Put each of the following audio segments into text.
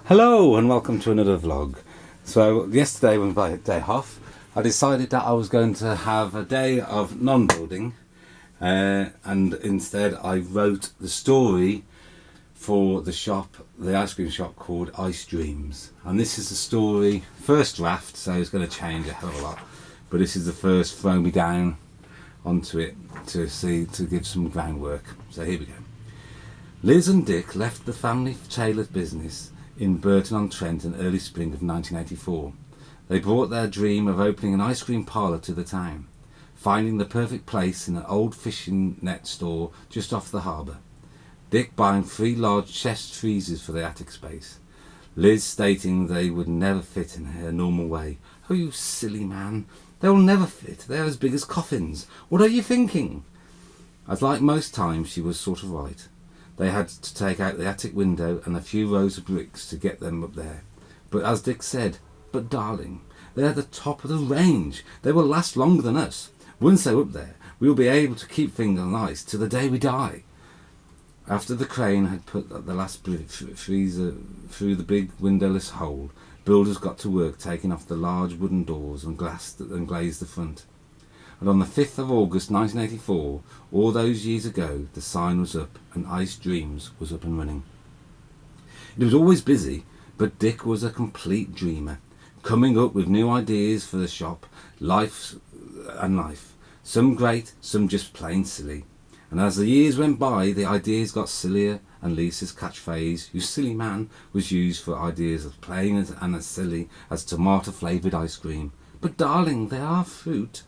Hello and welcome to another vlog. So yesterday when my day off, I decided that I was going to have a day of non-building and instead I wrote the story for the shop, the ice cream shop called Ice Dreams. And this is the story, first draft, so it's going to change a hell of a lot. But this is the first throw me down onto it to give some groundwork. So here we go. Liz and Dick left the family tailor business in Burton-on-Trent in early spring of 1984. They brought their dream of opening an ice cream parlour to the town, finding the perfect place in an old fishing net store just off the harbour. Dick buying 3 large chest freezers for the attic space. Liz stating they would never fit in her normal way. "Oh, you silly man, they will never fit. They're as big as coffins. What are you thinking?" As like most times, she was sort of right. They had to take out the attic window and a few rows of bricks to get them up there. But as Dick said, "But darling, they're the top of the range. They will last longer than us. Once they're up there, we will be able to keep things on ice till the day we die." After the crane had put the last freezer through the big windowless hole, builders got to work taking off the large wooden doors and glazed the front. And on the 5th of August 1984, all those years ago, the sign was up and Ice Dreams was up and running. It was always busy, but Dick was a complete dreamer, coming up with new ideas for the shop, life. Some great, some just plain silly. And as the years went by, the ideas got sillier, and Lisa's catchphrase, "You silly man," was used for ideas as plain and as silly as tomato-flavoured ice cream. "But darling, they are fruit."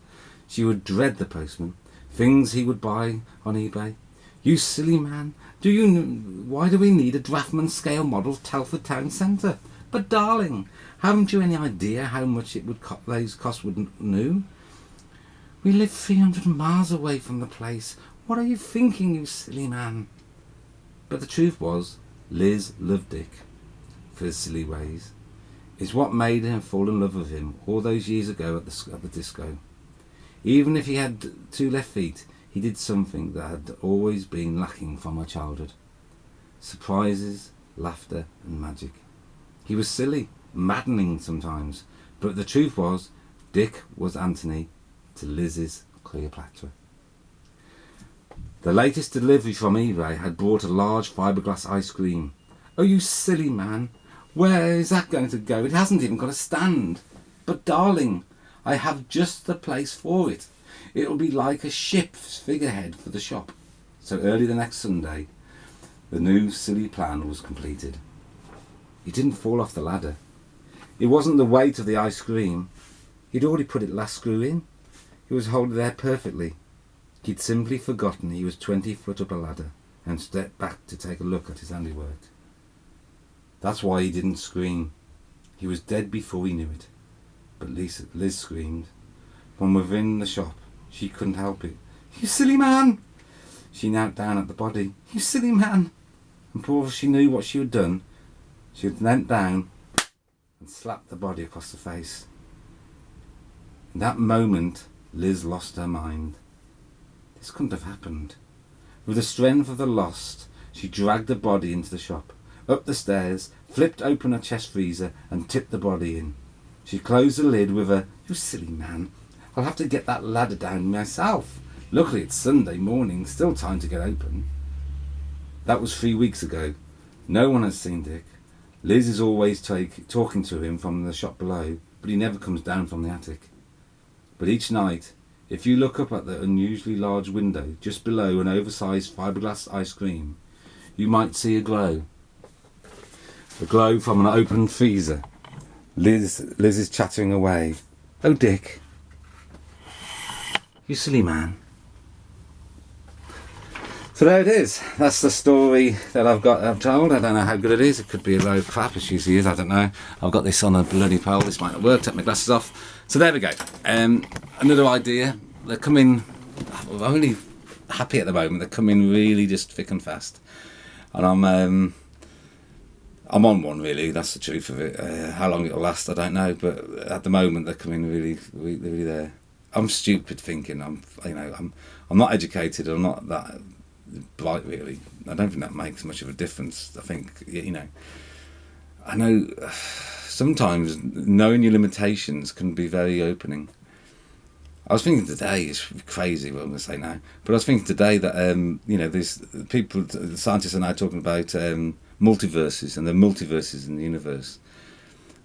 She would dread the postman, things he would buy on eBay. "You silly man, why do we need a draftman scale model Telford Town Centre? But darling, haven't you any idea how much it would cost new? We live 300 miles away from the place. What are you thinking, you silly man?" But the truth was, Liz loved Dick for his silly ways. It's what made her fall in love with him all those years ago at the disco. Even if he had 2 left feet, he did something that had always been lacking from her childhood. Surprises, laughter and magic. He was silly, maddening sometimes, but the truth was, Dick was Anthony to Liz's Cleopatra. The latest delivery from eBay had brought a large fiberglass ice cream. "Oh, you silly man, where is that going to go? It hasn't even got a stand." "But darling, I have just the place for it. It will be like a ship's figurehead for the shop." So early the next Sunday, the new silly plan was completed. He didn't fall off the ladder. It wasn't the weight of the ice cream. He'd already put it last screw in. It was holding there perfectly. He'd simply forgotten he was 20 foot up a ladder and stepped back to take a look at his handiwork. That's why he didn't scream. He was dead before he knew it. But Liz screamed. From within the shop, she couldn't help it. "You silly man!" She knelt down at the body. "You silly man!" And before she knew what she had done, she had leant down and slapped the body across the face. In that moment, Liz lost her mind. This couldn't have happened. With the strength of the lost, she dragged the body into the shop, up the stairs, flipped open a chest freezer and tipped the body in. She closed the lid with a, "You silly man, I'll have to get that ladder down myself. Luckily it's Sunday morning, still time to get open." That was 3 weeks ago. No one has seen Dick. Liz is always talking to him from the shop below, but he never comes down from the attic. But each night, if you look up at the unusually large window just below an oversized fiberglass ice cream, you might see a glow. A glow from an open freezer. Liz is chattering away. "Oh, Dick, you silly man." So there it is. That's the story that I've told. I don't know how good it is. It could be a load of crap, as usually is. I don't know. I've got this on a bloody pole. This might not work. Take my glasses off. So there we go. Another idea. They're coming. I'm only happy at the moment. They're coming really just thick and fast. And I'm on one, really. That's the truth of it. How long it'll last, I don't know. But at the moment, they're coming really, really there. I'm stupid thinking. I'm not educated. I'm not that bright, really. I don't think that makes much of a difference. I think I know sometimes knowing your limitations can be very opening. I was thinking today, it's crazy what I'm going to say now, but I was thinking today that, there's people, the scientists are now talking about multiverses, and the multiverses in the universe.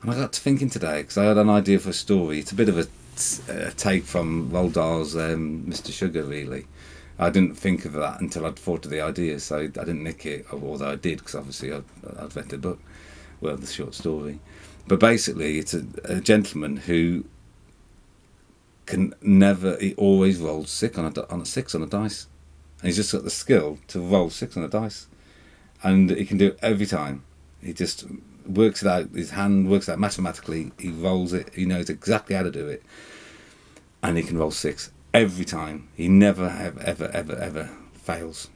And I got to thinking today, because I had an idea for a story. It's a bit of a take from Roald Dahl's Mr. Sugar, really. I didn't think of that until I'd thought of the idea, so I didn't nick it, although I did, because obviously I'd read the book, well, the short story. But basically, it's a gentleman who can never, he always rolls six on a six on a dice, and he's just got the skill to roll six on a dice, and he can do it every time. He just works it out, his hand works out mathematically, he rolls it, he knows exactly how to do it, and he can roll six every time. He never ever fails,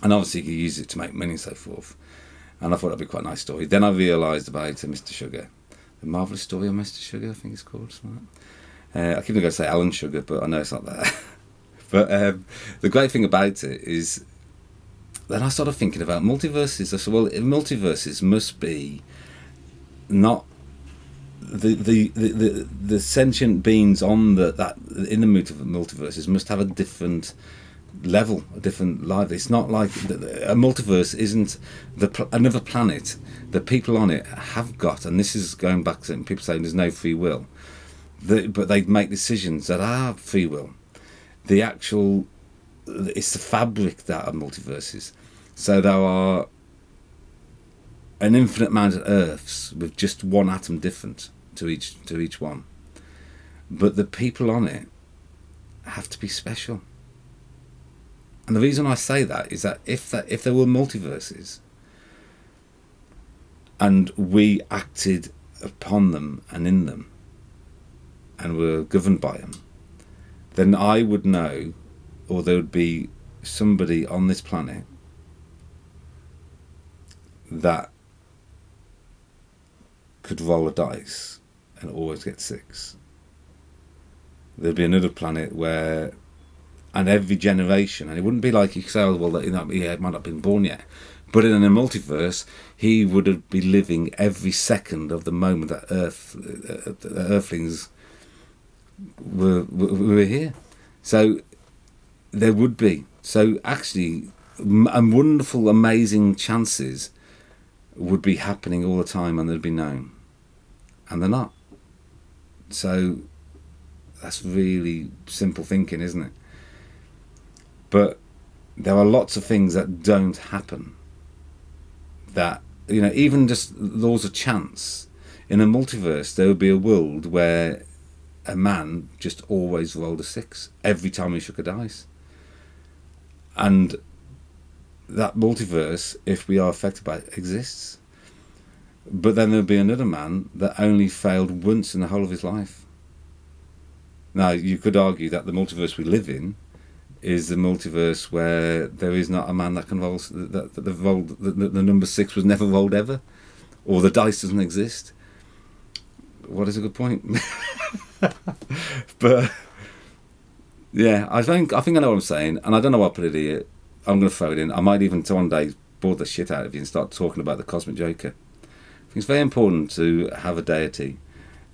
and obviously he uses it to make money and so forth. And I thought that'd be quite a nice story. Then I realised about Mr. Sugar, the marvellous story of Mr. Sugar, I think it's called, something like that. I keep going to say Alan Sugar, but I know it's not that. But the great thing about it is, then I started thinking about multiverses. I said, well, multiverses must be not the sentient beings on that in the multiverses must have a different level, a different life. It's not like a multiverse isn't another planet. The people on it have got, and this is going back to people saying there's no free will. But they make decisions that are free will. It's the fabric that are multiverses. So there are an infinite amount of Earths with just one atom different to each one. But the people on it have to be special. And the reason I say that is that if there were multiverses and we acted upon them and in them, and were governed by them, then I would know, or there would be somebody on this planet that could roll a dice and always get six. There'd be another planet where, and every generation, and it wouldn't be like you say, oh, well, he might not have been born yet, but in a multiverse, he would be living every second of the moment that the Earthlings were here. So there would be, so actually wonderful, amazing chances would be happening all the time, and they'd be known, and they're not. So that's really simple thinking, isn't it? But there are lots of things that don't happen, that, even just laws of chance. In a multiverse, there would be a world where a man just always rolled a six every time he shook a dice. And that multiverse, if we are affected by it, exists. But then there'll be another man that only failed once in the whole of his life. Now, you could argue that the multiverse we live in is the multiverse where there is not a man that can roll, that the number six was never rolled ever, or the dice doesn't exist. What is a good point? But yeah, I think I know what I'm saying, and I don't know what I put it here. I'm going to throw it in. I might even one day bore the shit out of you and start talking about the cosmic joker. I think it's very important to have a deity.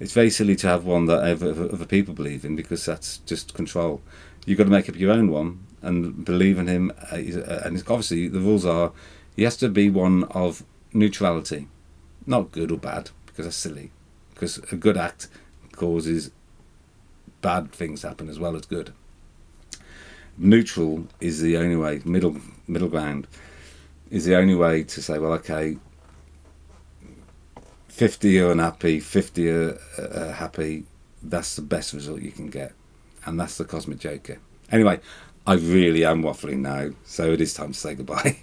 It's very silly to have one that other people believe in, because that's just control. You've got to make up your own one and believe in him. And obviously the rules are, he has to be one of neutrality, not good or bad, because that's silly. Because a good act causes bad things to happen as well as good. Neutral is the only way, middle ground is the only way to say, well, okay, 50 are unhappy, 50 are happy. That's the best result you can get, and that's the cosmic joker. Anyway, I really am waffling now, so it is time to say goodbye.